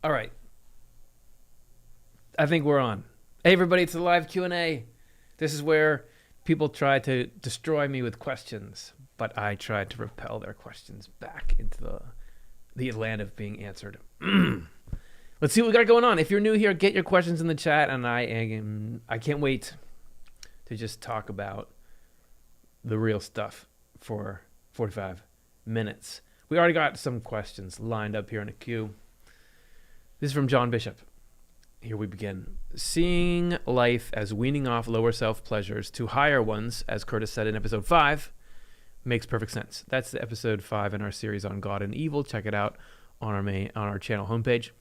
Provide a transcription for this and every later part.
All right. I think we're on. Hey, everybody, it's a live Q&A. This is where people try to destroy me with questions, but I try to repel their questions back into the land of being answered. Let's see what we got going on. If you're new here, get your questions in the chat, and I can't wait to just talk about the real stuff for 45 minutes. We already got some questions lined up here in a queue. This is from John Bishop. Here we begin. Seeing life as weaning off lower self pleasures to higher ones, as Curtis said in episode 5, makes perfect sense. That's the episode 5 in our series on God and evil. Check it out on our channel homepage.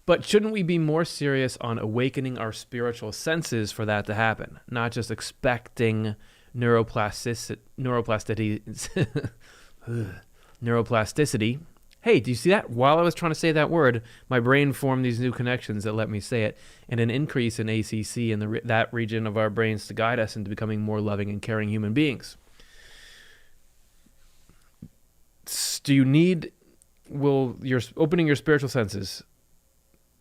But shouldn't we be more serious on awakening our spiritual senses for that to happen? Not just expecting neuroplasticity. Hey, do you see that? While I was trying to say that word, my brain formed these new connections that let me say it, and an increase in ACC in that region of our brains to guide us into becoming more loving and caring human beings. Do you need, you're opening your spiritual senses,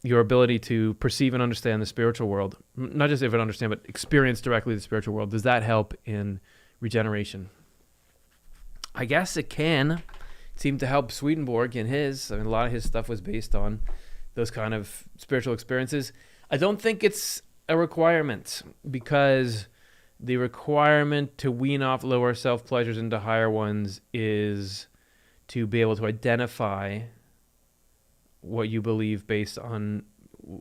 your ability to perceive and understand the spiritual world, not just even understand, but experience directly the spiritual world, does that help in regeneration? I guess it can. It seemed to help Swedenborg in a lot of his stuff was based on those kind of spiritual experiences. I don't think it's a requirement, because the requirement to wean off lower self pleasures into higher ones is to be able to identify what you believe based on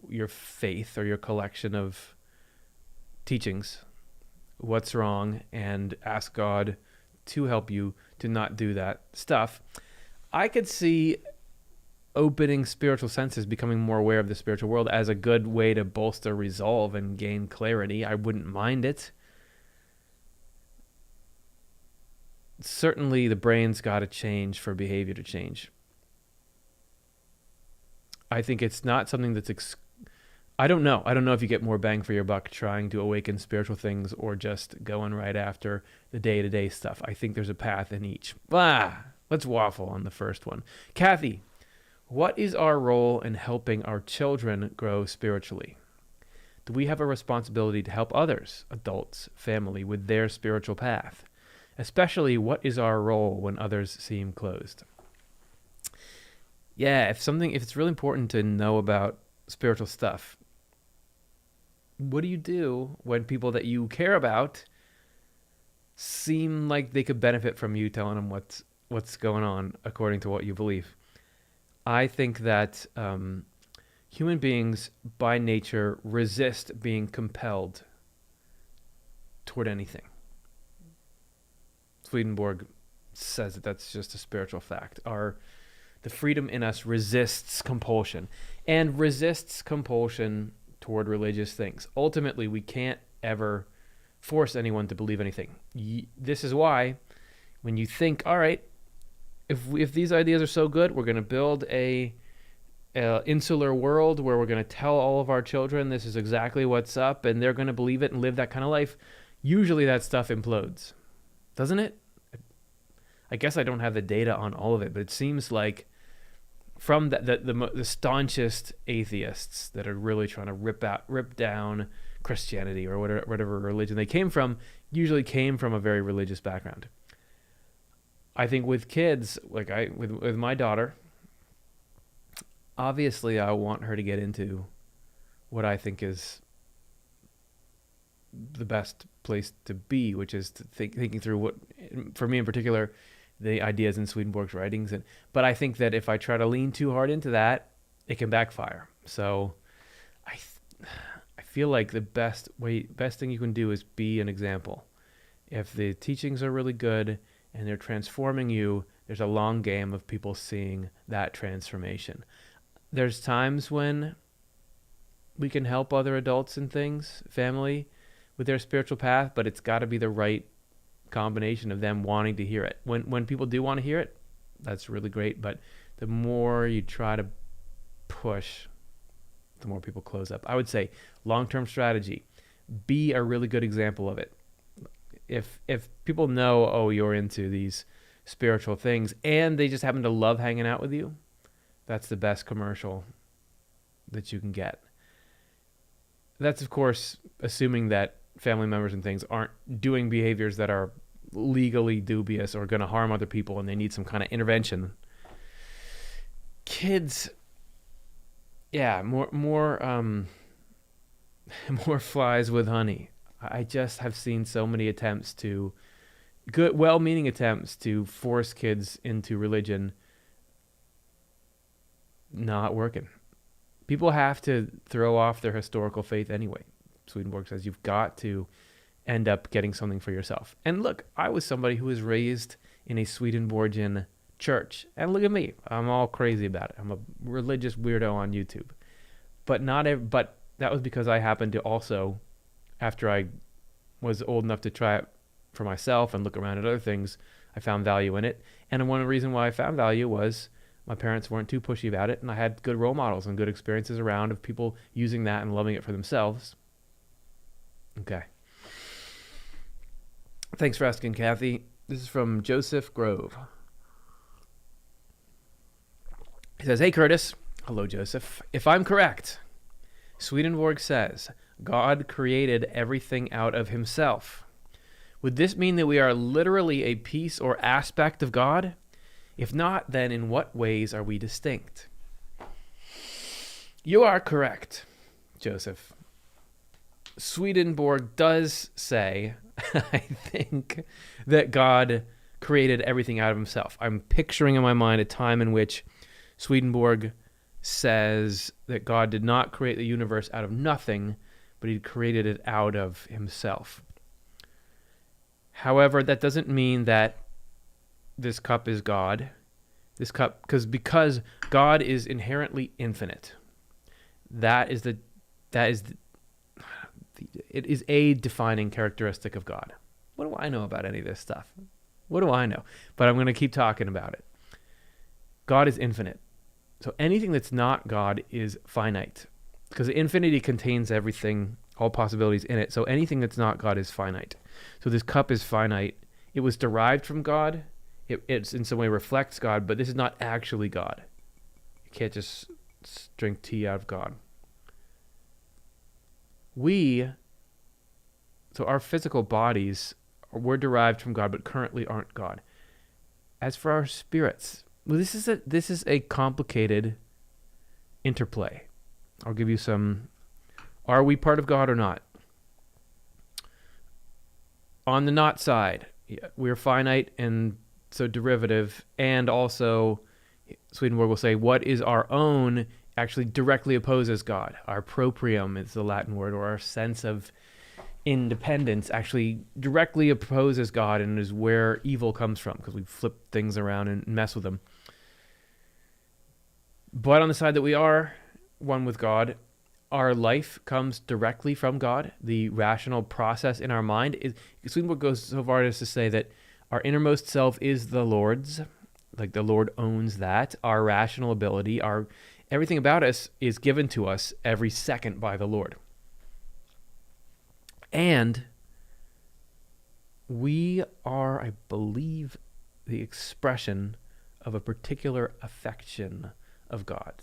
your faith or your collection of teachings, what's wrong, and ask God to help you to not do that stuff. I could see opening spiritual senses, becoming more aware of the spiritual world, as a good way to bolster resolve and gain clarity. I wouldn't mind it. Certainly the brain's got to change for behavior to change. I think it's not something that's I don't know if you get more bang for your buck trying to awaken spiritual things or just going right after the day-to-day stuff. I think there's a path in each. Let's waffle on the first one. Kathy, what is our role in helping our children grow spiritually? Do we have a responsibility to help others, adults, family, with their spiritual path? Especially, what is our role when others seem closed? Yeah, if it's really important to know about spiritual stuff, what do you do when people that you care about seem like they could benefit from you telling them what's going on according to what you believe? I think that human beings by nature resist being compelled toward anything. Swedenborg says that's just a spiritual fact. The freedom in us resists compulsion, and resists compulsion toward religious things. Ultimately, we can't ever force anyone to believe anything. This is why when you think, all right, if these ideas are so good, we're going to build a insular world where we're going to tell all of our children this is exactly what's up, and they're going to believe it and live that kind of life, usually that stuff implodes. Doesn't it? I guess I don't have the data on all of it, but it seems like from the staunchest atheists that are really trying to rip down Christianity or whatever religion they came from, usually came from a very religious background. I think with kids, like with my daughter, obviously I want her to get into what I think is the best place to be, which is to thinking through what, for me in particular, the ideas in Swedenborg's writings. But I think that if I try to lean too hard into that, it can backfire. So I feel like the best thing you can do is be an example. If the teachings are really good and they're transforming you, there's a long game of people seeing that transformation. There's times when we can help other adults and things, family, with their spiritual path, but it's got to be the right combination of them wanting to hear it. When people do want to hear it, that's really great, but the more you try to push, the more people close up. I would say long-term strategy, be a really good example of it. If people know, oh, you're into these spiritual things and they just happen to love hanging out with you, that's the best commercial that you can get. That's, of course, assuming that family members and things aren't doing behaviors that are legally dubious or going to harm other people and they need some kind of intervention. Kids, yeah, more more flies with honey. I just have seen so many attempts to, good, well-meaning attempts to force kids into religion not working. People have to throw off their historical faith anyway. Swedenborg says you've got to end up getting something for yourself. And look, I was somebody who was raised in a Swedenborgian church. And look at me. I'm all crazy about it. I'm a religious weirdo on YouTube. But that was because I happened to also, after I was old enough to try it for myself and look around at other things, I found value in it. And one reason why I found value was my parents weren't too pushy about it, and I had good role models and good experiences around of people using that and loving it for themselves. Okay. Thanks for asking, Kathy. This is from Joseph Grove. He says, hey, Curtis. Hello, Joseph. If I'm correct, Swedenborg says God created everything out of himself. Would this mean that we are literally a piece or aspect of God? If not, then in what ways are we distinct? You are correct, Joseph. Swedenborg does say, I think, that God created everything out of himself. I'm picturing in my mind a time in which Swedenborg says that God did not create the universe out of nothing, but he created it out of himself. However, that doesn't mean that this cup is God. This cup, because God is inherently infinite. It is a defining characteristic of God. What do I know about any of this stuff? What do I know? But I'm going to keep talking about it. God is infinite. So anything that's not God is finite, because infinity contains everything, all possibilities in it. So anything that's not God is finite. So this cup is finite. It was derived from God. It's in some way reflects God, but this is not actually God. You can't just drink tea out of God. So our physical bodies were derived from God, but currently aren't God. As for our spirits, well, this is a complicated interplay. I'll give you some. Are we part of God or not? On the not side, we're finite and so derivative, and also Swedenborg will say what is our own actually directly opposes God. Our proprium is the Latin word, or our sense of independence actually directly opposes God and is where evil comes from, because we flip things around and mess with them. But on the side that we are one with God, our life comes directly from God. The rational process in our mind is, Swedenborg goes so far as to say that our innermost self is the Lord's, like the Lord owns that. Our rational ability, everything about us is given to us every second by the Lord. And we are, I believe, the expression of a particular affection of God.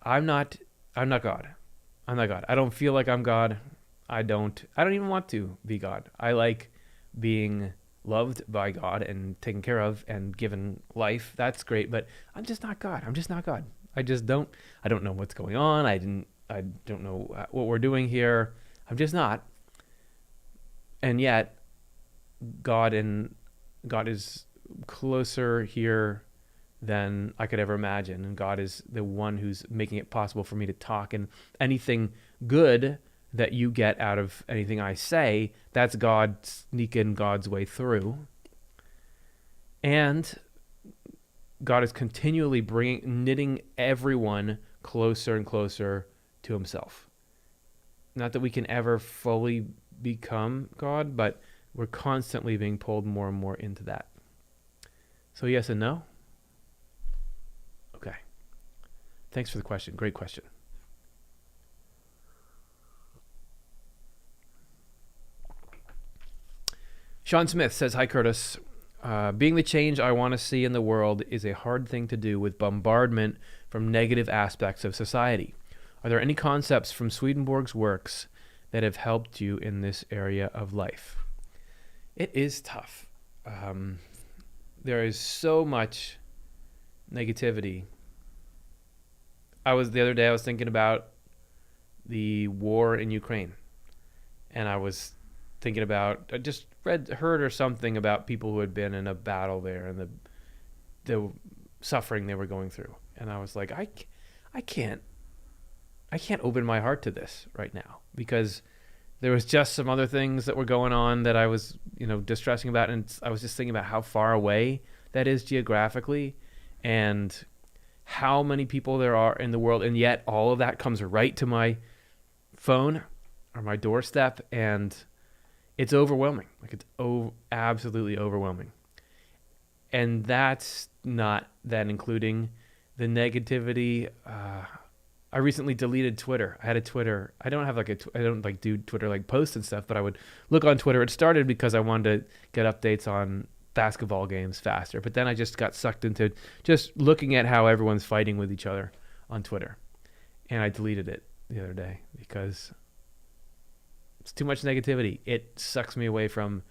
I'm not God. I'm not God. I don't feel like I'm God. I don't even want to be God. I like being loved by God and taken care of and given life. That's great, but I'm just not God. I'm just not God. I don't know what's going on. I don't know what we're doing here. I'm just not. And yet God is closer here than I could ever imagine. And God is the one who's making it possible for me to talk. And anything good that you get out of anything I say, that's God sneaking God's way through. And God is continually knitting everyone closer and closer to himself. Not that we can ever fully become God, but we're constantly being pulled more and more into that. So yes and no? Okay. Thanks for the question. Great question. Sean Smith says, hi, Curtis. Being the change I want to see in the world is a hard thing to do with bombardment from negative aspects of society. Are there any concepts from Swedenborg's works that have helped you in this area of life? It is tough. There is so much negativity. The other day I was thinking about the war in Ukraine, and I was thinking about, I just heard or something about people who had been in a battle there and the suffering they were going through, and I was like, I can't open my heart to this right now, because there was just some other things that were going on that I was, distressing about, and I was just thinking about how far away that is geographically, and how many people there are in the world, and yet all of that comes right to my phone or my doorstep, and it's overwhelming. Like, it's absolutely overwhelming. And that's not then including the negativity. I recently deleted Twitter. I had a Twitter. I don't have I don't do Twitter posts and stuff, but I would look on Twitter. It started because I wanted to get updates on basketball games faster, but then I just got sucked into just looking at how everyone's fighting with each other on Twitter, and I deleted it the other day because it's too much negativity. It sucks me away from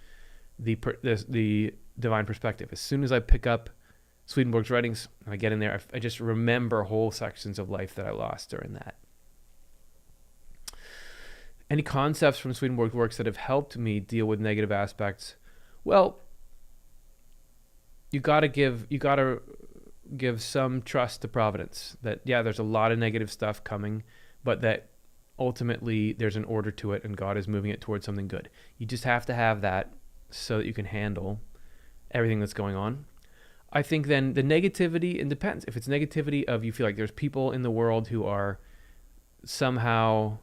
the divine perspective. As soon as I pick up Swedenborg's writings and I get in there, I just remember whole sections of life that I lost during that. Any concepts from Swedenborg's works that have helped me deal with negative aspects? Well, you gotta give some trust to Providence. That, yeah, there's a lot of negative stuff coming, but that ultimately there's an order to it and God is moving it towards something good. You just have to have that so that you can handle everything that's going on. I think then the negativity, it depends. If it's negativity of you feel like there's people in the world who are somehow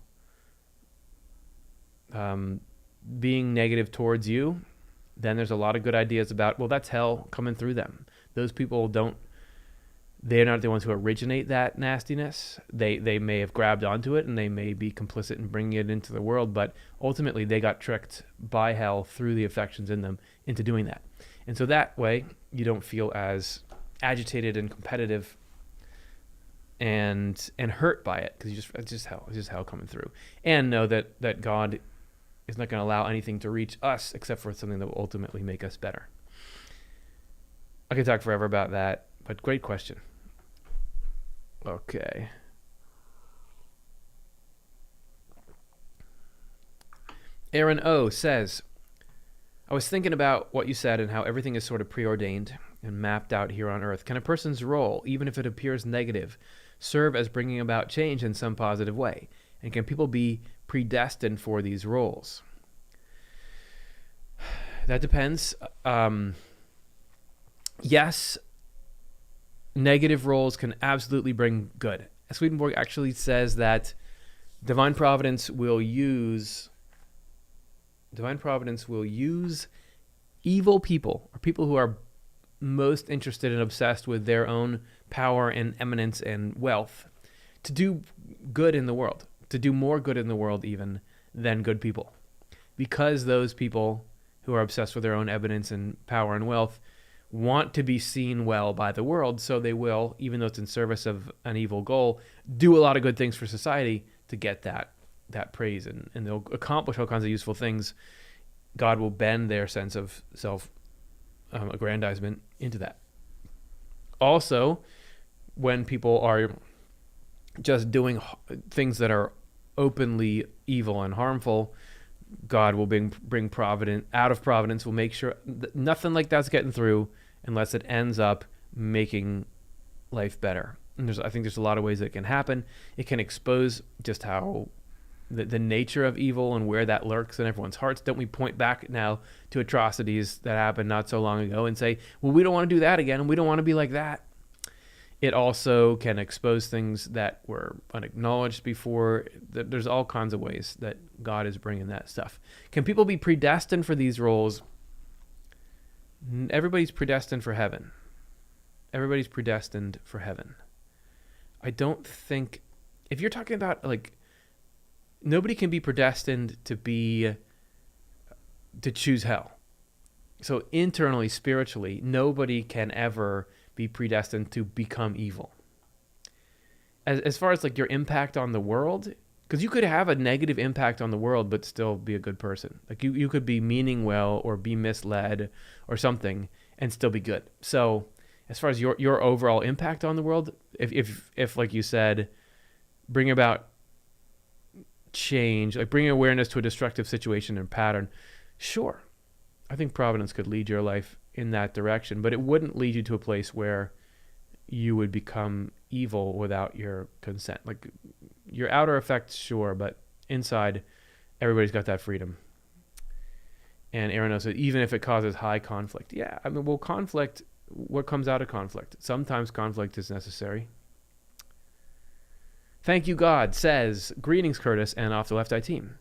being negative towards you, then there's a lot of good ideas about, well, that's hell coming through them. Those people they're not the ones who originate that nastiness. They may have grabbed onto it and they may be complicit in bringing it into the world, but ultimately they got tricked by hell through the affections in them into doing that. And so that way you don't feel as agitated and competitive and hurt by it, because it's just hell coming through. And know that God is not going to allow anything to reach us except for something that will ultimately make us better. I could talk forever about that, but great question. Okay. Aaron O says, I was thinking about what you said and how everything is sort of preordained and mapped out here on Earth. Can a person's role, even if it appears negative, serve as bringing about change in some positive way? And can people be predestined for these roles? That depends. Yes, negative roles can absolutely bring good. Swedenborg actually says that divine providence will use evil people, or people who are most interested and obsessed with their own power and eminence and wealth, to do good in the world, to do more good in the world even than good people. Because those people who are obsessed with their own eminence and power and wealth want to be seen well by the world, so they will, even though it's in service of an evil goal, do a lot of good things for society to get that praise, and they'll accomplish all kinds of useful things. God will bend their sense of self-aggrandizement into that. Also, when people are just doing things that are openly evil and harmful, God will bring providence out of providence, will make sure that nothing like that's getting through unless it ends up making life better. And I think there's a lot of ways that it can happen. It can expose just how the nature of evil and where that lurks in everyone's hearts. Don't we point back now to atrocities that happened not so long ago and say, well, we don't want to do that again, and we don't want to be like that. It also can expose things that were unacknowledged before. There's all kinds of ways that God is bringing that stuff. Can people be predestined for these roles? Everybody's predestined for heaven. Everybody's predestined for heaven. I don't think, if you're talking about nobody can be predestined to choose hell. So internally, spiritually, nobody can ever be predestined to become evil. as far as like your impact on the world, because you could have a negative impact on the world but still be a good person. Like you could be meaning well or be misled or something and still be good. So as far as your overall impact on the world, if like you said, bring about change, like bringing awareness to a destructive situation and pattern, sure, I think providence could lead your life in that direction, but it wouldn't lead you to a place where you would become evil without your consent. Like your outer effects, sure, but inside, everybody's got that freedom. And Aaron knows that even if it causes high conflict, yeah, I mean, well, conflict, what comes out of conflict? Sometimes conflict is necessary. Thank you, God says, greetings, Curtis, and off the left eye team.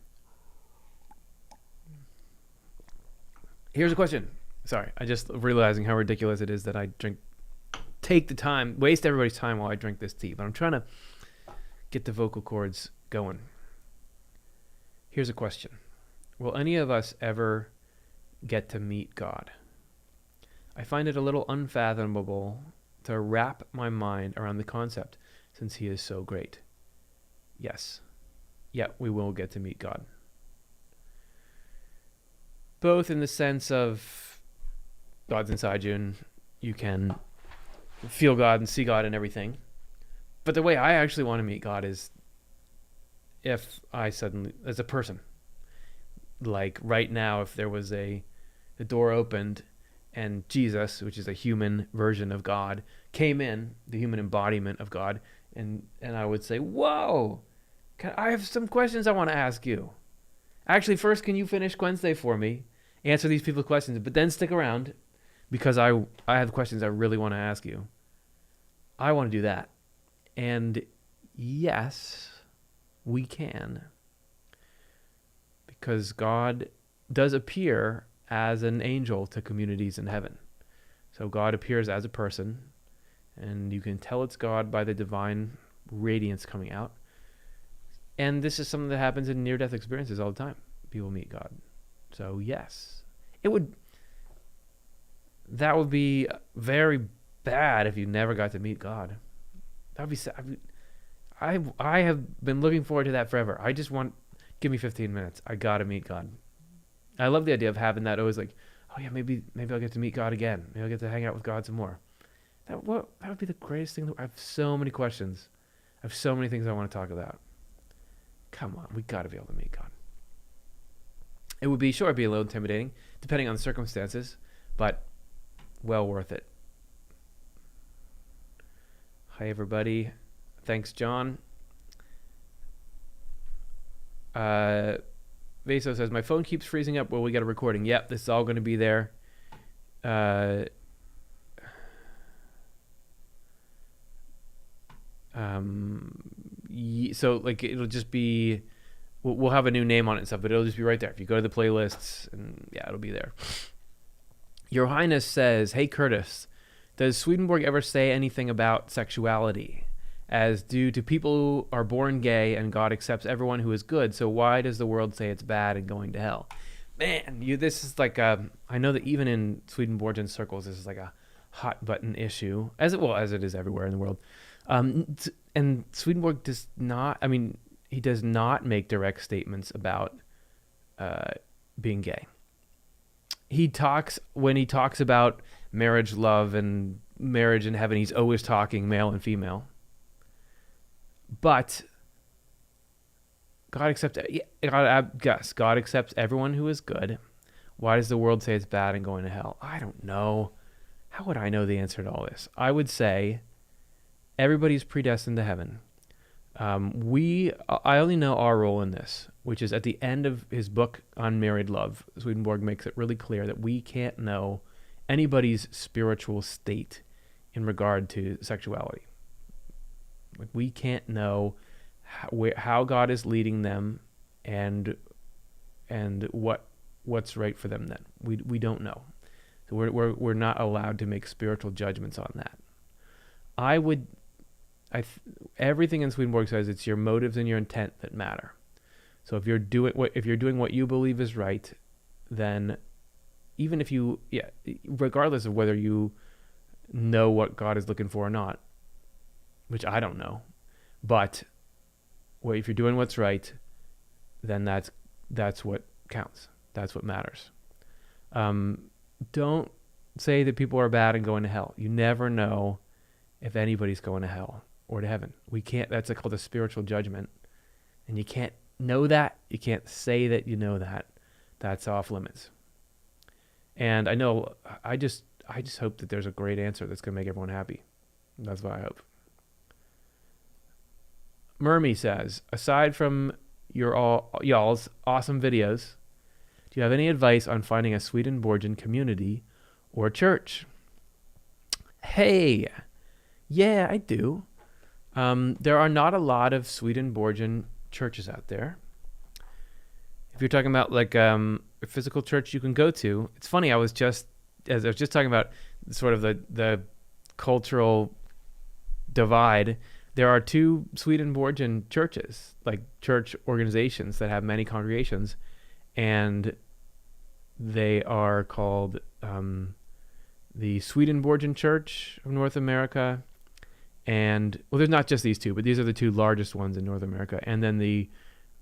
Here's a question. Sorry, I just realizing how ridiculous it is that I take the time, waste everybody's time while I drink this tea, but I'm trying to get the vocal cords going. Here's a question. Will any of us ever get to meet God? I find it a little unfathomable to wrap my mind around the concept since he is so great. Yes. Yeah, we will get to meet God. Both in the sense of God's inside you and you can feel God and see God and everything. But the way I actually want to meet God is if I suddenly, as a person, like right now, if there was the door opened and Jesus, which is a human version of God, came in, the human embodiment of God, and I would say, whoa, I have some questions I want to ask you. Actually, first, can you finish Wednesday for me? Answer these people's questions, but then stick around because I have questions I really want to ask you. I want to do that. And yes, we can. Because God does appear as an angel to communities in heaven. So God appears as a person, and you can tell it's God by the divine radiance coming out. And this is something that happens in near-death experiences all the time. People meet God. So yes, that would be very bad if you never got to meet God. That would be sad. I have been looking forward to that forever. Give me 15 minutes. I got to meet God. I love the idea of having that always like, oh yeah, maybe I'll get to meet God again. Maybe I'll get to hang out with God some more. That would be the greatest thing. I have so many questions. I have so many things I want to talk about. Come on, we got to be able to meet God. It would be a little intimidating, depending on the circumstances, but well worth it. Hi, everybody. Thanks, John. Vaso says, my phone keeps freezing up. Well, we got a recording. Yep, this is all going to be there. So, like, it'll just be... We'll have a new name on it and stuff, but it'll just be right there. If you go to the playlists, and yeah, it'll be there. Your Highness says, hey, Curtis, does Swedenborg ever say anything about sexuality as due to people who are born gay and God accepts everyone who is good? So why does the world say it's bad and going to hell? Man, this is like I know that even in Swedenborgian circles, this is like a hot button issue, as it is everywhere in the world. And Swedenborg does not, he does not make direct statements about being gay. When he talks about marriage, love, and marriage in heaven, he's always talking male and female. But God accepts everyone who is good. Why does the world say it's bad and going to hell? I don't know. How would I know the answer to all this? I would say everybody's predestined to heaven. I only know our role in this, which is at the end of his book on married love. Swedenborg makes it really clear that we can't know anybody's spiritual state in regard to sexuality. Like, we can't know how God is leading them and what's right for them. Then we don't know, so we're not allowed to make spiritual judgments on that. Everything in Swedenborg says it's your motives and your intent that matter. So if you're doing what you believe is right, then even if regardless of whether you know what God is looking for or not, which I don't know, But if you're doing what's right, then that's what counts. That's what matters. Don't say that people are bad and going to hell. You never know if anybody's going to hell or to heaven. We can't. That's called a spiritual judgment, and you can't know that. You can't say that you know that. That's off limits. And I know. I just hope that there's a great answer that's going to make everyone happy. That's what I hope. Mermy says, aside from y'all's awesome videos, do you have any advice on finding a Swedenborgian community or church? Hey, yeah, I do. There are not a lot of Swedenborgian churches out there. If you're talking about like a physical church you can go to, it's funny. As I was just talking about sort of the cultural divide, there are two Swedenborgian churches, like church organizations that have many congregations, and they are called the Swedenborgian Church of North America, and there's not just these two, but these are the two largest ones in North America, and then the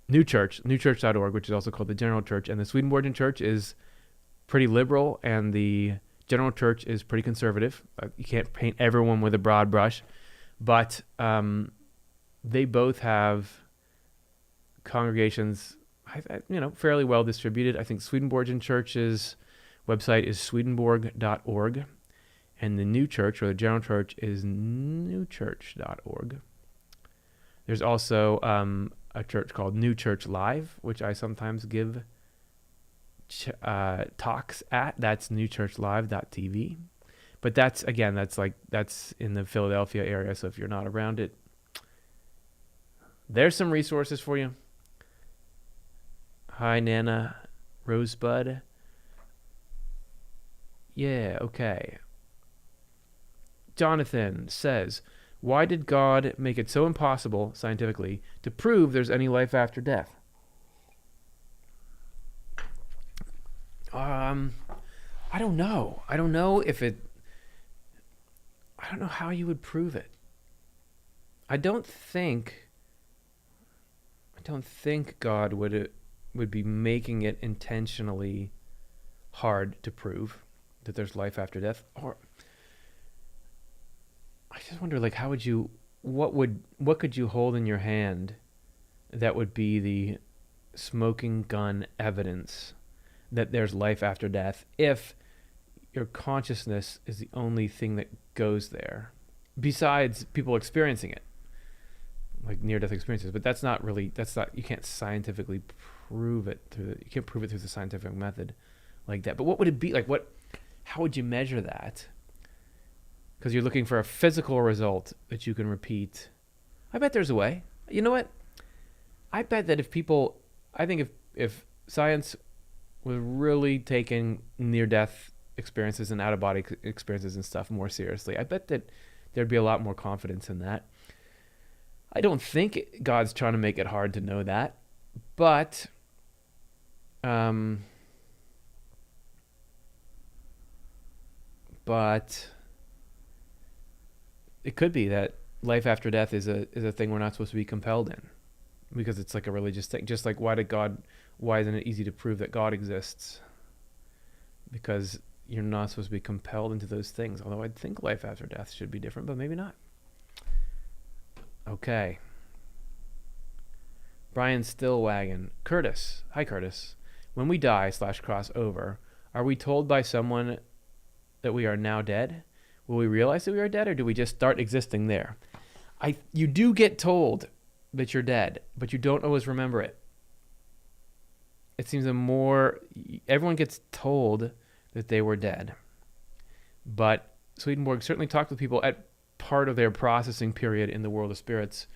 New Church, newchurch.org, which is also called the General Church, and the Swedenborgian Church is pretty liberal, and the General Church is pretty conservative. You can't paint everyone with a broad brush, but they both have congregations, fairly well distributed. I think Swedenborgian Church's website is swedenborg.org, and the New Church, or the General Church, is newchurch.org. There's also a church called New Church Live, which I sometimes give talks at. That's newchurchlive.tv. But that's in the Philadelphia area, so if you're not around it, there's some resources for you. Hi, Nana Rosebud. Yeah, okay. Jonathan says, why did God make it so impossible, scientifically, to prove there's any life after death? I don't know. I don't know how you would prove it. I don't think God would be making it intentionally hard to prove that there's life after death. Or I just wonder, like, what could you hold in your hand that would be the smoking gun evidence that there's life after death if your consciousness is the only thing that goes there, besides people experiencing it, like near-death experiences? But you can't scientifically prove it through the scientific method like that. But what would it be like? How would you measure that? Because you're looking for a physical result that you can repeat. I bet there's a way. You know what? I bet that if science was really taking near-death experiences and out-of-body experiences and stuff more seriously, I bet that there'd be a lot more confidence in that. I don't think God's trying to make it hard to know that, but it could be that life after death is a thing we're not supposed to be compelled in, because it's like a religious thing. Just like why isn't it easy to prove that God exists? Because you're not supposed to be compelled into those things. Although I'd think life after death should be different, but maybe not. Okay. Brian Stillwagon. Curtis. Hi, Curtis. When we die / cross over, are we told by someone that we are now dead? Will we realize that we are dead, or do we just start existing there? You do get told that you're dead, but you don't always remember it. It seems everyone gets told that they were dead. But Swedenborg certainly talked with people at part of their processing period in the world of spirits,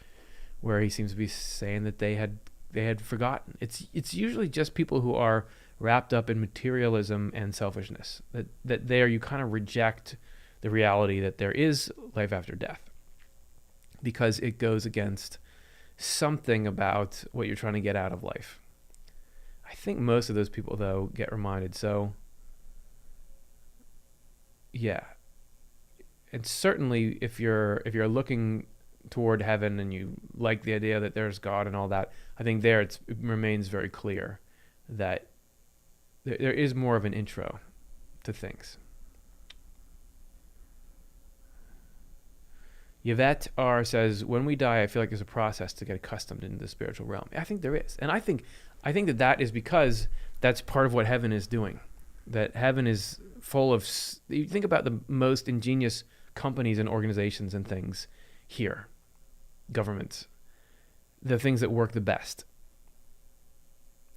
where he seems to be saying that they had forgotten. It's usually just people who are wrapped up in materialism and selfishness, that there you kind of reject the reality that there is life after death, because it goes against something about what you're trying to get out of life. I think most of those people, though, get reminded. So, yeah. And certainly if you're looking toward heaven and you like the idea that there's God and all that, I think there it remains very clear that there is more of an intro to things. Yvette R. says, when we die, I feel like there's a process to get accustomed into the spiritual realm. I think there is. And I think that is because that's part of what heaven is doing. That heaven is full of, you think about the most ingenious companies and organizations and things here, governments, the things that work the best.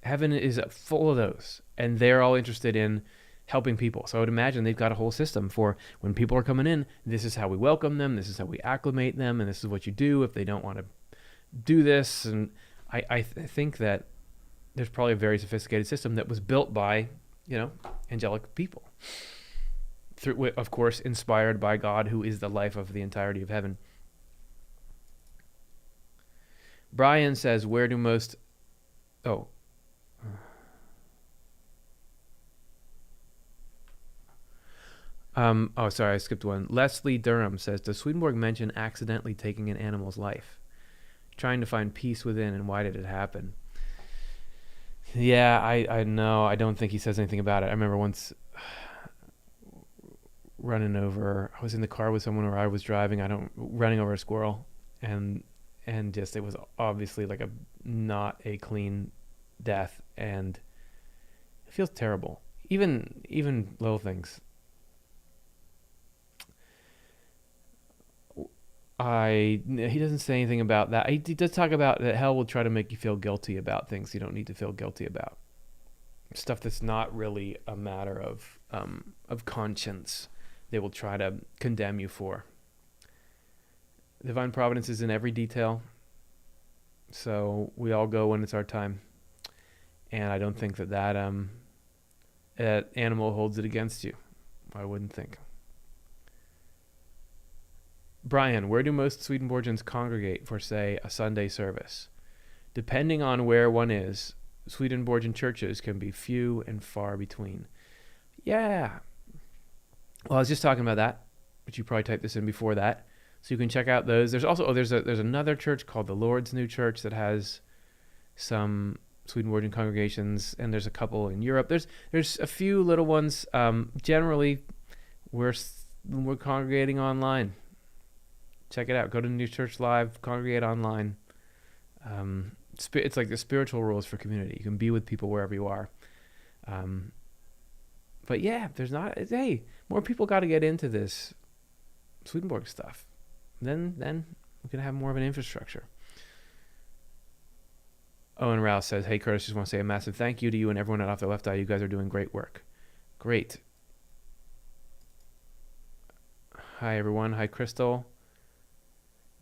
Heaven is full of those, and they're all interested in helping people. So I would imagine they've got a whole system for when people are coming in, this is how we welcome them, this is how we acclimate them, and this is what you do if they don't want to do this. And I think that there's probably a very sophisticated system that was built by, angelic people. Through, of course, inspired by God, who is the life of the entirety of heaven. Brian says, where do most... sorry, I skipped one. Leslie Durham says, does Swedenborg mention accidentally taking an animal's life? Trying to find peace within, and why did it happen? Yeah, I know. I don't think he says anything about it. I remember once I was in the car with someone, or I was driving, running over a squirrel, and just, it was obviously like not a clean death, and it feels terrible. Even little things. He doesn't say anything about that. He does talk about that hell will try to make you feel guilty about things you don't need to feel guilty about. Stuff that's not really a matter of conscience. They will try to condemn you for. Divine providence is in every detail. So we all go when it's our time. And I don't think that animal holds it against you. I wouldn't think. Brian, where do most Swedenborgians congregate for, say, a Sunday service? Depending on where one is, Swedenborgian churches can be few and far between. Yeah. Well, I was just talking about that, but you probably typed this in before that. So you can check out those. There's also, there's another church called the Lord's New Church that has some Swedenborgian congregations, and there's a couple in Europe. There's a few little ones. Generally, we're congregating online. Check it out. Go to New Church Live, congregate online. It's like the spiritual rules for community. You can be with people wherever you are. But yeah, more people got to get into this Swedenborg stuff. Then we can have more of an infrastructure. Owen Rouse says, hey, Curtis, just want to say a massive thank you to you and everyone at Off the Left Eye. You guys are doing great work. Great. Hi, everyone. Hi, Crystal.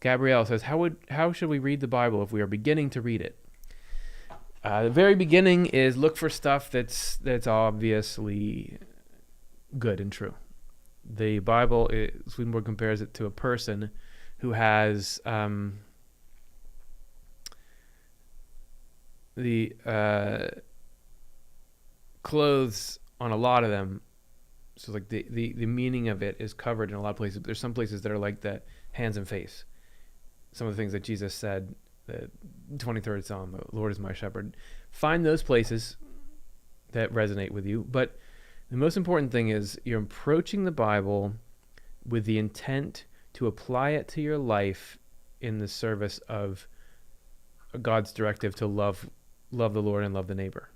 Gabrielle says, how should we read the Bible if we are beginning to read it? The very beginning is look for stuff that's obviously good and true. The Bible, Swedenborg compares it to a person who has the clothes on a lot of them. So like the meaning of it is covered in a lot of places. But there's some places that are like the hands and face. Some of the things that Jesus said, the 23rd Psalm, the Lord is my shepherd. Find those places that resonate with you. But the most important thing is you're approaching the Bible with the intent to apply it to your life in the service of God's directive to love the Lord and love the neighbor.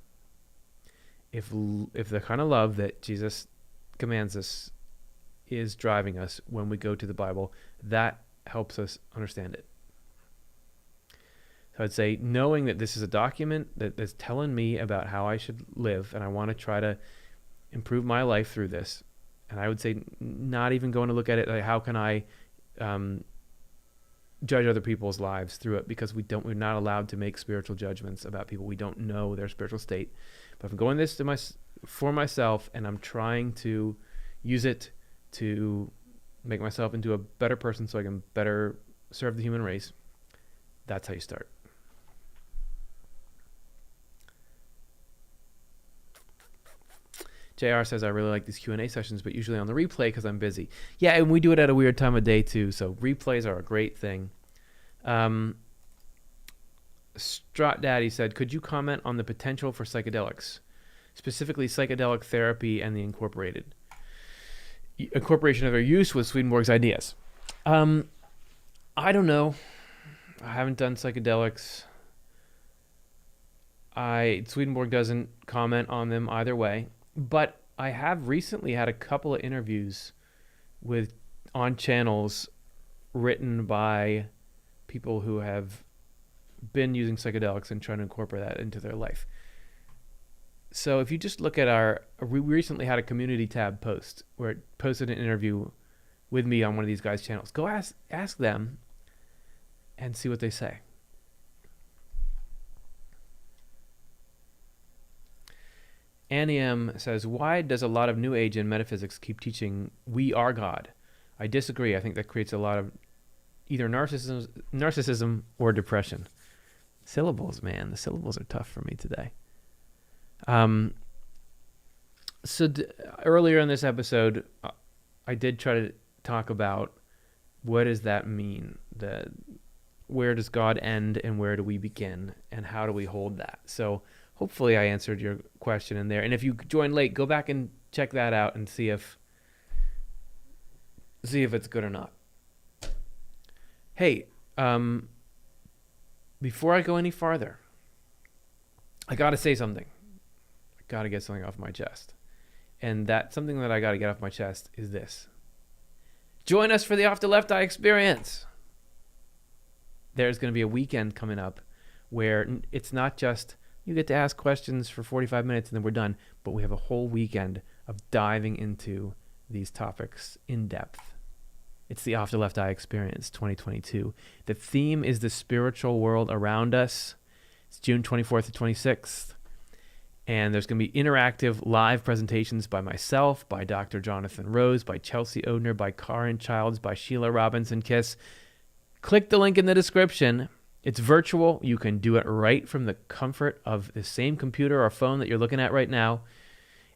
If the kind of love that Jesus commands us is driving us when we go to the Bible, that helps us understand it. So I'd say knowing that this is a document that's telling me about how I should live, and I want to try to improve my life through this. And I would say not even going to look at it like how can I judge other people's lives through it, because we're not allowed to make spiritual judgments about people. We don't know their spiritual state. But if I'm going this for myself, and I'm trying to use it to make myself into a better person so I can better serve the human race, that's how you start. JR says, I really like these Q&A sessions, but usually on the replay because I'm busy. Yeah, and we do it at a weird time of day too, so replays are a great thing. Strat Daddy said, could you comment on the potential for psychedelics, specifically psychedelic therapy and the incorporation of their use with Swedenborg's ideas? I don't know. I haven't done psychedelics. Swedenborg doesn't comment on them either way, but I have recently had a couple of interviews on channels written by people who have been using psychedelics and trying to incorporate that into their life. So if you just look at we recently had a community tab post where it posted an interview with me on one of these guys' channels. Go ask them and see what they say. Annie M says, why does a lot of New Age and metaphysics keep teaching we are God? I disagree. I think that creates a lot of either narcissism or depression. Syllables, man. The syllables are tough for me today. Earlier in this episode, I did try to talk about what does that mean? Where does God end and where do we begin? And how do we hold that? So hopefully I answered your question in there. And if you joined late, go back and check that out and see if it's good or not. Hey, before I go any farther, I got to say something. I got to get something off my chest. And that something that I got to get off my chest is this. Join us for the Off the Left Eye experience. There's going to be a weekend coming up where it's not just you get to ask questions for 45 minutes and then we're done, but we have a whole weekend of diving into these topics in depth. It's the Off the Left Eye Experience 2022. The theme is the spiritual world around us. It's June 24th to 26th. And there's going to be interactive live presentations by myself, by Dr. Jonathan Rose, by Chelsea Odner, by Karen Childs, by Sheila Robinson Kiss. Click the link in the description. It's virtual. You can do it right from the comfort of the same computer or phone that you're looking at right now.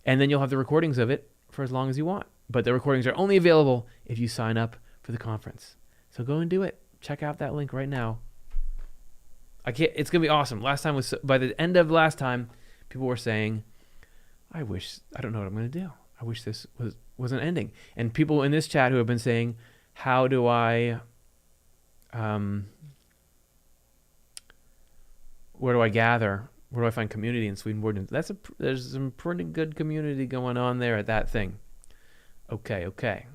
And then you'll have the recordings of it for as long as you want. But the recordings are only available if you sign up for the conference. So go and do it. Check out that link right now. It's going to be awesome. By the end of last time, people were saying, I don't know what I'm going to do. I wish this wasn't ending. And people in this chat who have been saying, how do I, where do I gather? Where do I find community in Swedenborgian? There's some pretty good community going on there at that thing. Okay.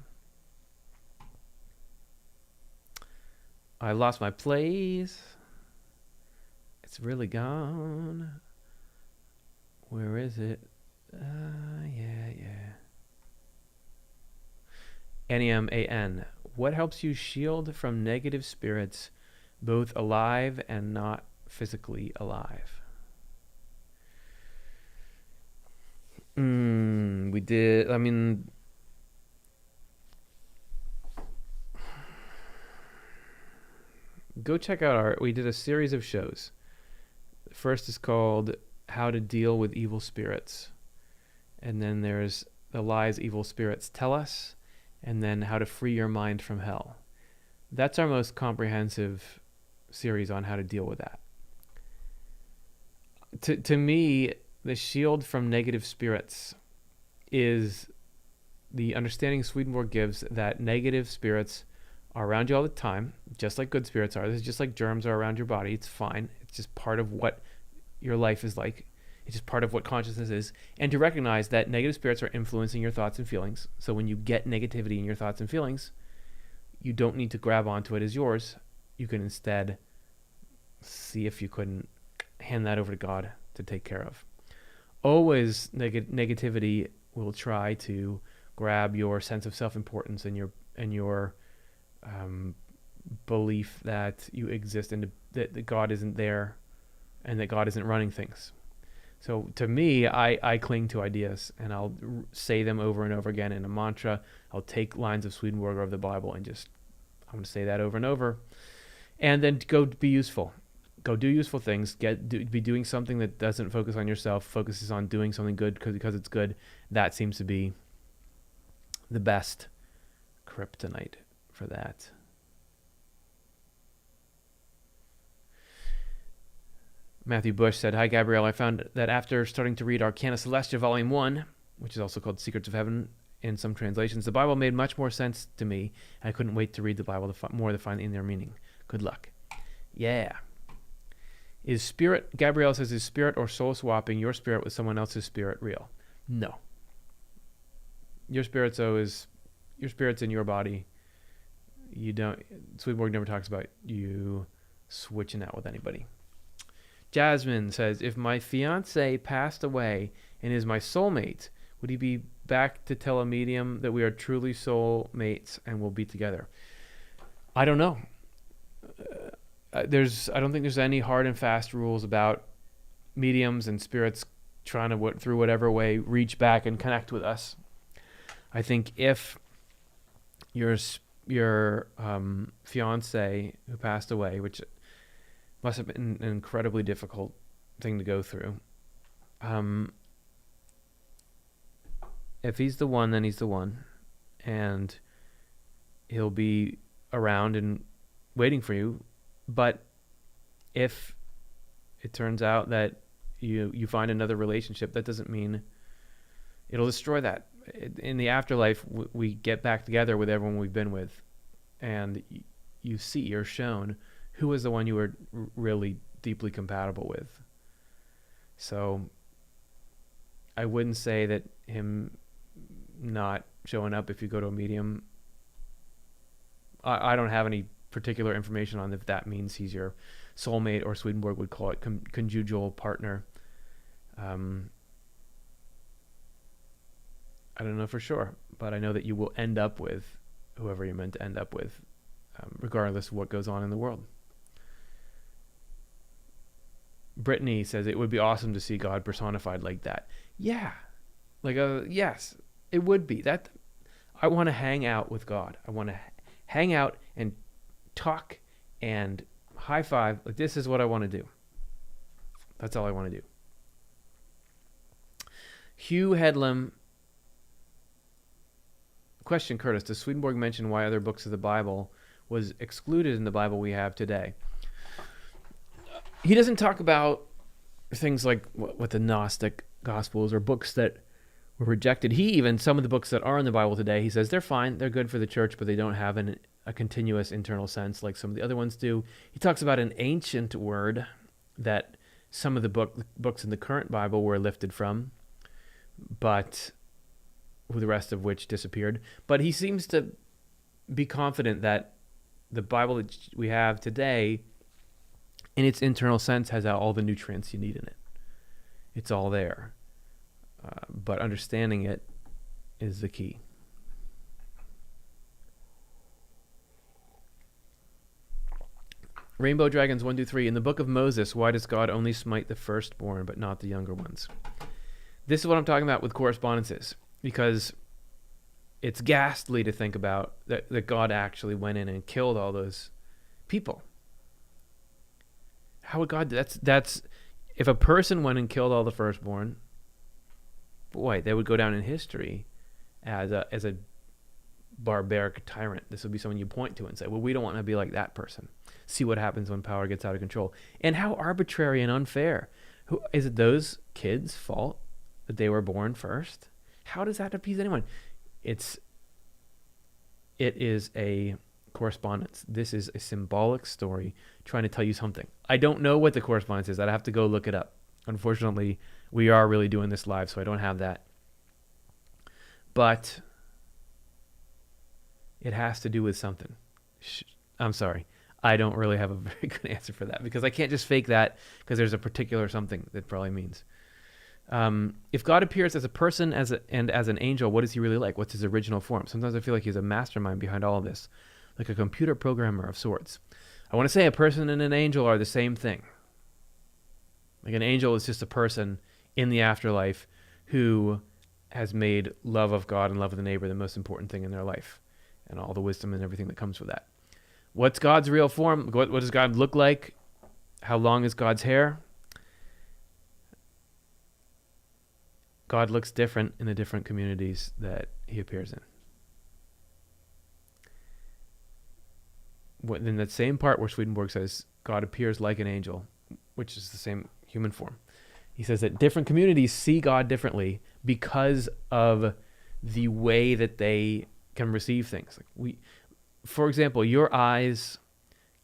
I lost my place. It's really gone. Where is it? Yeah. NEMAN. What helps you shield from negative spirits, both alive and not physically alive? We did. Go check out we did a series of shows. The first is called How to Deal with Evil Spirits. And then there's The Lies Evil Spirits Tell Us. And then How to Free Your Mind from Hell. That's our most comprehensive series on how to deal with that. To me, the shield from negative spirits is the understanding Swedenborg gives that negative spirits are around you all the time, just like good spirits are. This is just like germs are around your body. It's fine. It's just part of what your life is like. It's just part of what consciousness is. And to recognize that negative spirits are influencing your thoughts and feelings. So when you get negativity in your thoughts and feelings, you don't need to grab onto it as yours. You can instead see if you couldn't hand that over to God to take care of. Always negativity will try to grab your sense of self-importance and your belief that you exist and that God isn't there and that God isn't running things. So to me, I cling to ideas and I'll say them over and over again in a mantra. I'll take lines of Swedenborg or of the Bible and I'm going to say that over and over. And then go be useful. Go do useful things. Be doing something that doesn't focus on yourself, focuses on doing something good because it's good. That seems to be the best kryptonite for that. Matthew Bush said, "Hi, Gabrielle. I found that after starting to read Arcana Celestia Volume 1, which is also called Secrets of Heaven in some translations, the Bible made much more sense to me. I couldn't wait to read the Bible more to find the inner meaning. Good luck." Yeah. Gabrielle says, is spirit or soul swapping your spirit with someone else's spirit real? No. Your spirit's in your body. Swedenborg never talks about you switching out with anybody. Jasmine says, if my fiance passed away and is my soulmate, would he be back to tell a medium that we are truly soulmates and will be together? I don't know. I don't think there's any hard and fast rules about mediums and spirits trying to, through whatever way, reach back and connect with us. I think if your fiance who passed away, which must have been an incredibly difficult thing to go through, if he's the one, then he's the one, and he'll be around and waiting for you. But if it turns out that you find another relationship, that doesn't mean it'll destroy that. In the afterlife, we get back together with everyone we've been with, and you're shown who was the one you were really deeply compatible with. So I wouldn't say that him not showing up if you go to a medium, I don't have any particular information on if that means he's your soulmate, or Swedenborg would call it conjugal partner. I don't know for sure, but I know that you will end up with whoever you're meant to end up with, regardless of what goes on in the world. Brittany says it would be awesome to see God personified like that. Yeah, yes, it would be. That I want to hang out with God. I want to hang out and talk and high five. Like, this is what I want to do. That's all I want to do. Hugh Headlam. Question, Curtis, does Swedenborg mention why other books of the Bible was excluded in the Bible we have today? He doesn't talk about things like what the Gnostic Gospels or books that were rejected. Some of the books that are in the Bible today, he says they're fine, they're good for the church, but they don't have a continuous internal sense like some of the other ones do. He talks about an ancient word that some of the books in the current Bible were lifted from, but the rest of which disappeared. But he seems to be confident that the Bible that we have today, in its internal sense, has all the nutrients you need in it. It's all there. But understanding it is the key. Rainbow Dragons 1, 2, 3. In the book of Moses, why does God only smite the firstborn but not the younger ones? This is what I'm talking about with correspondences, because it's ghastly to think about that God actually went in and killed all those people. How would God do that's if a person went and killed all the firstborn, boy, they would go down in history as a barbaric tyrant. This would be someone you point to and say, well, we don't want to be like that person. See what happens when power gets out of control. And how arbitrary and unfair. Is it those kids' fault that they were born first? How does that appease anyone? It is a correspondence. This is a symbolic story trying to tell you something. I don't know what the correspondence is. I'd have to go look it up. Unfortunately, we are really doing this live, so I don't have that. But it has to do with something. I'm sorry. I don't really have a very good answer for that, because I can't just fake that because there's a particular something that probably means. If God appears as a person and as an angel, what is he really like? What's his original form? Sometimes I feel like he's a mastermind behind all of this, like a computer programmer of sorts. I want to say a person and an angel are the same thing. Like, an angel is just a person in the afterlife who has made love of God and love of the neighbor the most important thing in their life, and all the wisdom and everything that comes with that. What's God's real form? What does God look like? How long is God's hair? God looks different in the different communities that he appears in. In that same part where Swedenborg says God appears like an angel, which is the same human form. He says that different communities see God differently because of the way that they can receive things. For example, your eyes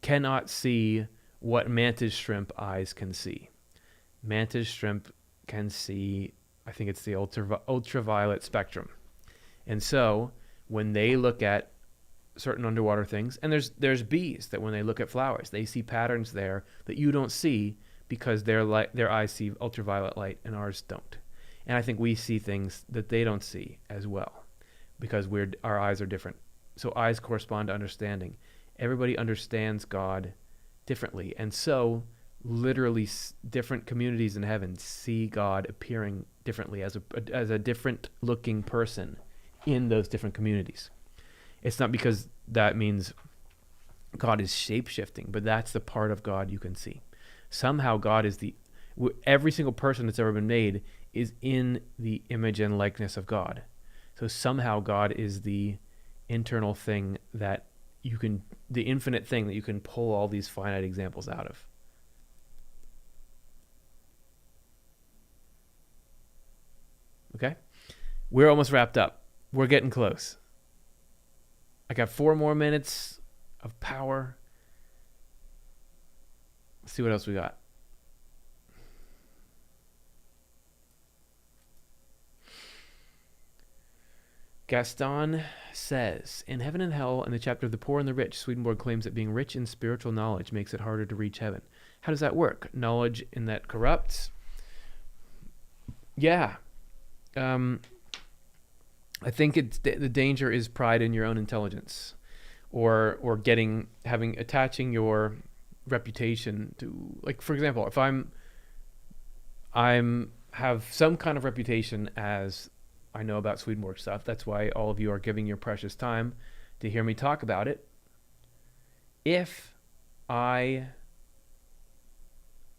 cannot see what mantis shrimp eyes can see. Mantis shrimp can see, I think it's the ultraviolet spectrum. And so when they look at certain underwater things, and there's bees that when they look at flowers, they see patterns there that you don't see because their eyes see ultraviolet light and ours don't. And I think we see things that they don't see as well because our eyes are different. So eyes correspond to understanding. Everybody understands God differently. And so literally different communities in heaven see God appearing differently as a different looking person in those different communities. It's not because that means God is shape-shifting, but that's the part of God you can see. Somehow God is every single person that's ever been made is in the image and likeness of God. So somehow God is the internal thing that the infinite thing that you can pull all these finite examples out of. Okay? We're almost wrapped up. We're getting close. I got 4 more minutes of power. Let's see what else we got. Gaston says, in Heaven and Hell, in the chapter of the poor and the rich, Swedenborg claims that being rich in spiritual knowledge makes it harder to reach heaven. How does that work? Knowledge in that corrupts? Yeah. I think the danger is pride in your own intelligence, or attaching your reputation to, like, for example, if I'm have some kind of reputation as I know about Swedenborg stuff. That's why all of you are giving your precious time to hear me talk about it. If I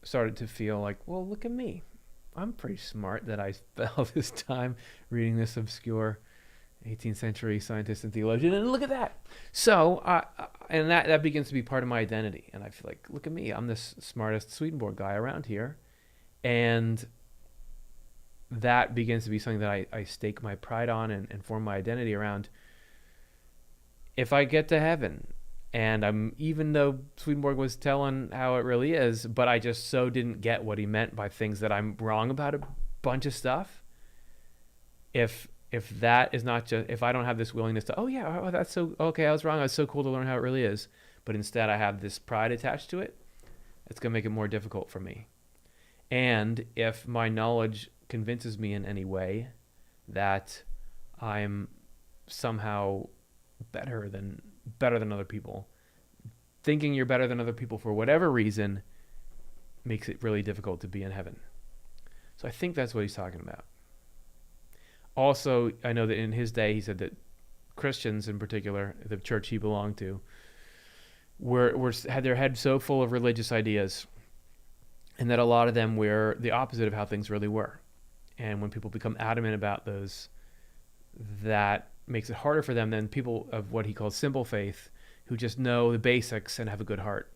started to feel like, well, look at me, I'm pretty smart that I spent all this time reading this obscure 18th century scientist and theologian, and look at that. So, and that begins to be part of my identity. And I feel like, look at me, I'm the smartest Swedenborg guy around here. And that begins to be something that I stake my pride on and form my identity around. If I get to heaven, and even though Swedenborg was telling how it really is, but I just so didn't get what he meant by things that I'm wrong about a bunch of stuff. If that is not just, if I don't have this willingness to, that's so, okay, I was wrong, it's so cool to learn how it really is, but instead I have this pride attached to it, it's going to make it more difficult for me. And if my knowledge convinces me in any way that I'm somehow better than other people, thinking you're better than other people for whatever reason makes it really difficult to be in heaven. So I think that's what he's talking about. Also, I know that in his day, he said that Christians in particular, the church he belonged to, had their head so full of religious ideas, and that a lot of them were the opposite of how things really were. And when people become adamant about those, that makes it harder for them than people of what he calls simple faith, who just know the basics and have a good heart.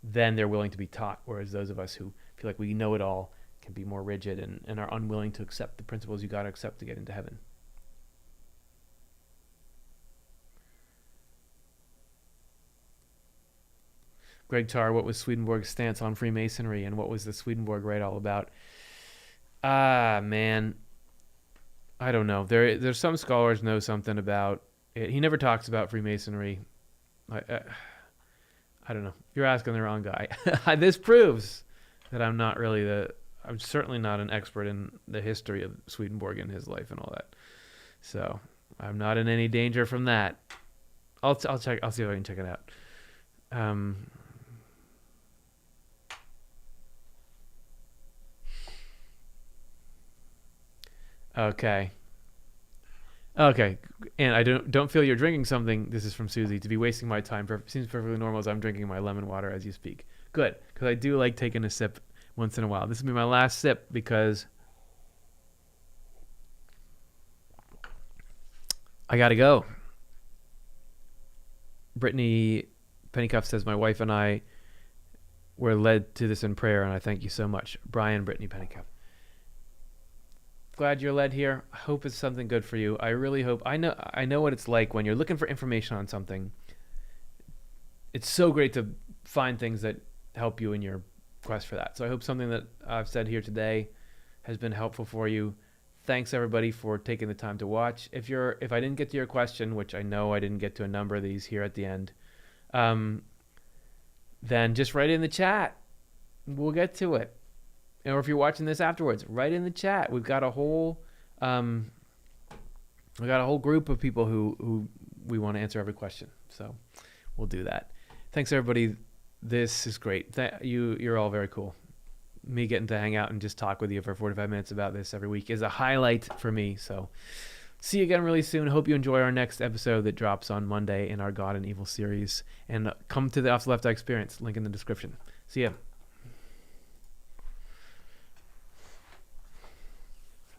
Then they're willing to be taught, whereas those of us who feel like we know it all can be more rigid and are unwilling to accept the principles you got to accept to get into heaven. Greg Tarr, what was Swedenborg's stance on Freemasonry, and what was the Swedenborg Rite all about? Man, I don't know. There's some scholars know something about it. He never talks about Freemasonry. I don't know. You're asking the wrong guy. This proves that I'm certainly not an expert in the history of Swedenborg and his life and all that. So I'm not in any danger from that. I'll check. I'll see if I can check it out. Okay. And I don't feel you're drinking something. This is from Susie. To be wasting my time seems perfectly normal as I'm drinking my lemon water as you speak. Good, because I do like taking a sip once in a while. This will be my last sip because I gotta go. Brittany Pennycuff says my wife and I we're led to this in prayer, and I thank you so much. Brian, Brittany, Pennycup. Glad you're led here. I hope it's something good for you. I really hope. I know what it's like when you're looking for information on something. It's so great to find things that help you in your quest for that. So I hope something that I've said here today has been helpful for you. Thanks everybody for taking the time to watch. If I didn't get to your question, which I know I didn't get to a number of these here at the end, then just write it in the chat. We'll get to it. Or if you're watching this afterwards, write in the chat. We've got a whole group of people who we want to answer every question. So we'll do that. Thanks everybody. This is great. You're all very cool. Me getting to hang out and just talk with you for 45 minutes about this every week is a highlight for me. So see you again really soon. Hope you enjoy our next episode that drops on Monday in our God and Evil series. And come to the Off the Left Eye Experience. Link in the description. See ya.